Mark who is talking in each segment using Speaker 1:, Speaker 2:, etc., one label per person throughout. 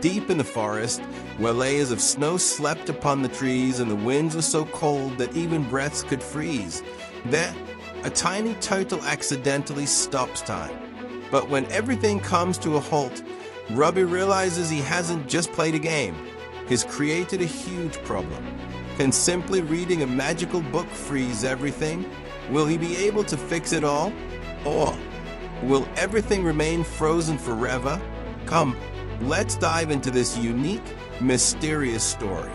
Speaker 1: Deep in the forest, where layers of snow slept upon the trees and the winds were so cold that even breaths could freeze, there, a tiny turtle accidentally stops time. But when everything comes to a halt, Robbie realizes he hasn't just played a game. He's created a huge problem. Can simply reading a magical book freeze everything? Will he be able to fix it all? Or will everything remain frozen forever? Come, let's dive into this unique, mysterious story.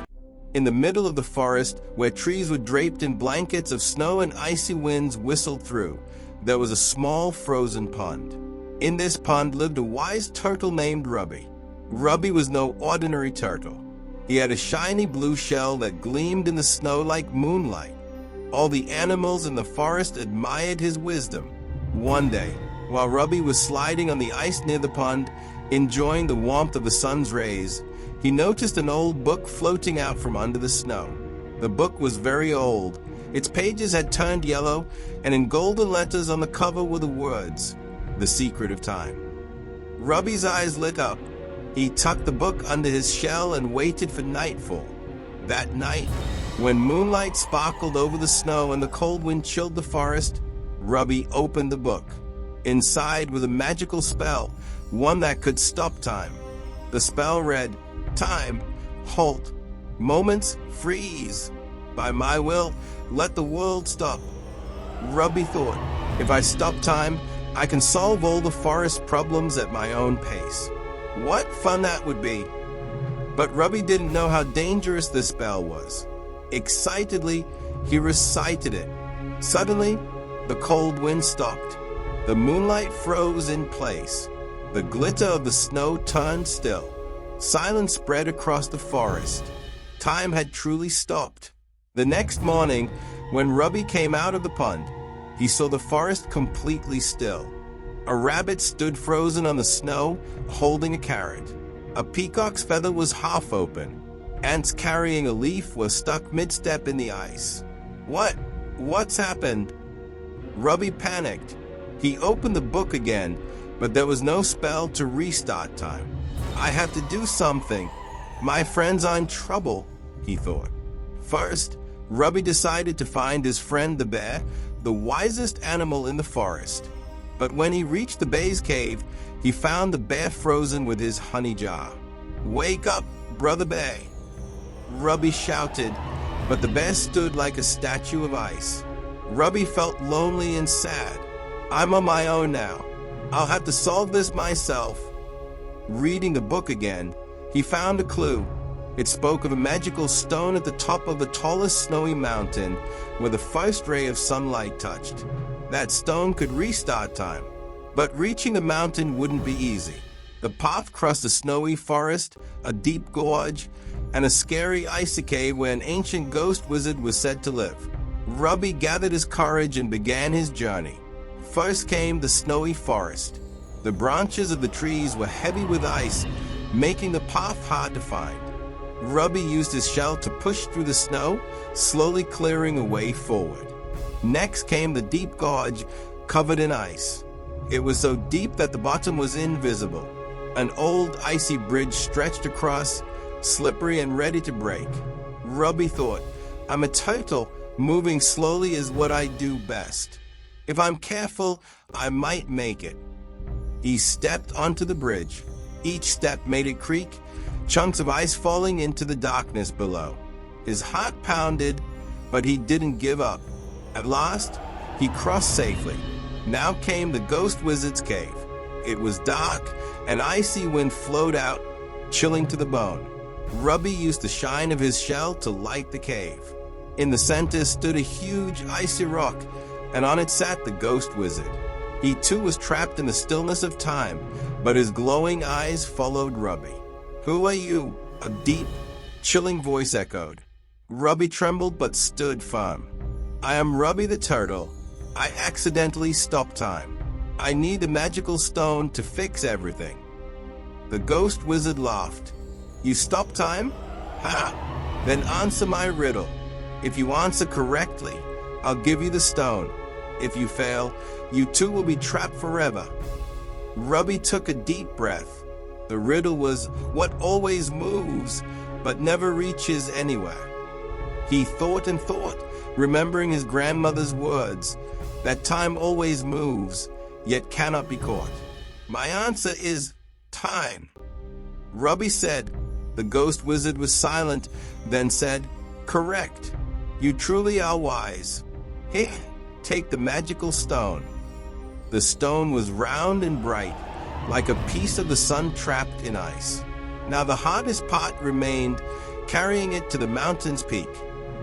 Speaker 1: In the middle of the forest, where trees were draped in blankets of snow and icy winds whistled through, there was a small frozen pond. In this pond lived a wise turtle named Robbie. Robbie was no ordinary turtle. He had a shiny blue shell that gleamed in the snow like moonlight. All the animals in the forest admired his wisdom. One day, while Robbie was sliding on the ice near the pond, enjoying the warmth of the sun's rays, he noticed an old book floating out from under the snow. The book was very old. Its pages had turned yellow, and in golden letters on the cover were the words, "The Secret of Time." Robbie's eyes lit up. He tucked the book under his shell and waited for nightfall. That night, when moonlight sparkled over the snow and the cold wind chilled the forest, Robbie opened the book. Inside was a magical spell, one that could stop time. The spell read, "Time, halt, moments, freeze. By my will, let the world stop." Robbie thought, if I stop time, I can solve all the forest problems at my own pace. What fun that would be! But Robbie didn't know how dangerous this spell was. Excitedly, he recited it. Suddenly, the cold wind stopped. The moonlight froze in place. The glitter of the snow turned still. Silence spread across the forest. Time had truly stopped. The next morning, when Robbie came out of the pond, he saw the forest completely still. A rabbit stood frozen on the snow, holding a carrot. A peacock's feather was half open. Ants carrying a leaf were stuck mid-step in the ice. What's happened? Robbie panicked. He opened the book again, but there was no spell to restart time. I have to do something. My friends are in trouble, he thought. First, Robbie decided to find his friend the bear, the wisest animal in the forest. But when he reached the bear's cave, he found the bear frozen with his honey jar. "Wake up, brother bear!" Robbie shouted, but the bear stood like a statue of ice. Robbie felt lonely and sad. I'm on my own now. I'll have to solve this myself. Reading the book again, he found a clue. It spoke of a magical stone at the top of the tallest snowy mountain where the first ray of sunlight touched. That stone could restart time, but reaching the mountain wouldn't be easy. The path crossed a snowy forest, a deep gorge, and a scary icy cave where an ancient ghost wizard was said to live. Robbie gathered his courage and began his journey. First came the snowy forest. The branches of the trees were heavy with ice, making the path hard to find. Robbie used his shell to push through the snow, slowly clearing a way forward. Next came the deep gorge, covered in ice. It was so deep that the bottom was invisible. An old icy bridge stretched across, slippery and ready to break. Robbie thought, I'm a turtle, moving slowly is what I do best. If I'm careful, I might make it. He stepped onto the bridge. Each step made it creak, chunks of ice falling into the darkness below. His heart pounded, but he didn't give up. At last, he crossed safely. Now came the ghost wizard's cave. It was dark, an icy wind flowed out, chilling to the bone. Robbie used the shine of his shell to light the cave. In the center stood a huge icy rock, and on it sat the ghost wizard. He too was trapped in the stillness of time, but his glowing eyes followed Robbie. Who are you? A deep, chilling voice echoed. Robbie trembled but stood firm. I am Robbie the turtle. I accidentally stopped time. I need a magical stone to fix everything. The ghost wizard laughed. You stopped time? Ha! Then answer my riddle. If you answer correctly, I'll give you the stone. If you fail, you too will be trapped forever. Robbie took a deep breath. The riddle was what always moves, but never reaches anywhere. He thought and thought, remembering his grandmother's words, that time always moves, yet cannot be caught. My answer is time. Rubby said. The ghost wizard was silent, then said, correct. You truly are wise. Here, take the magical stone. The stone was round and bright, like a piece of the sun trapped in ice. Now the hardest part remained, carrying it to the mountain's peak.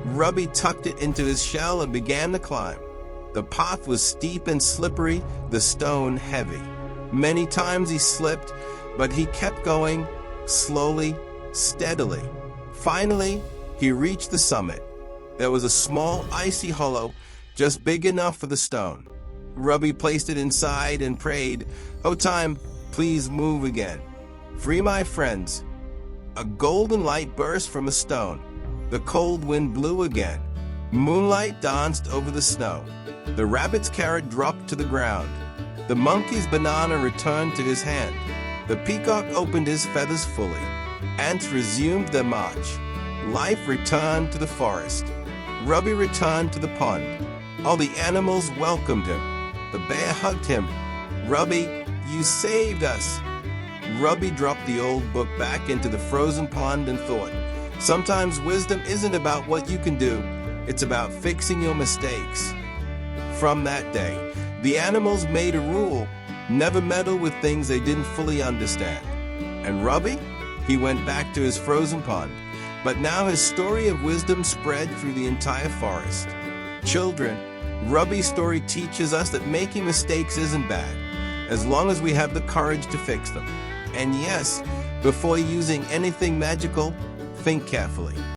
Speaker 1: Rubby tucked it into his shell and began to climb. The path was steep and slippery, the stone heavy. Many times he slipped, but he kept going, slowly, steadily. Finally, he reached the summit. There was a small icy hollow, just big enough for the stone. Rubby placed it inside and prayed, "Oh time, please move again. Free my friends." A golden light burst from a stone. The cold wind blew again. Moonlight danced over the snow. The rabbit's carrot dropped to the ground. The monkey's banana returned to his hand. The peacock opened his feathers fully. Ants resumed their march. Life returned to the forest. Rubby returned to the pond. All the animals welcomed him. The bear hugged him. "Rubby, you saved us." Rubby dropped the old book back into the frozen pond and thought, sometimes wisdom isn't about what you can do, it's about fixing your mistakes. From that day, the animals made a rule, never meddle with things they didn't fully understand. And Rubby? He went back to his frozen pond. But now his story of wisdom spread through the entire forest. Children, Rubby's story teaches us that making mistakes isn't bad, as long as we have the courage to fix them. And yes, before using anything magical, think carefully.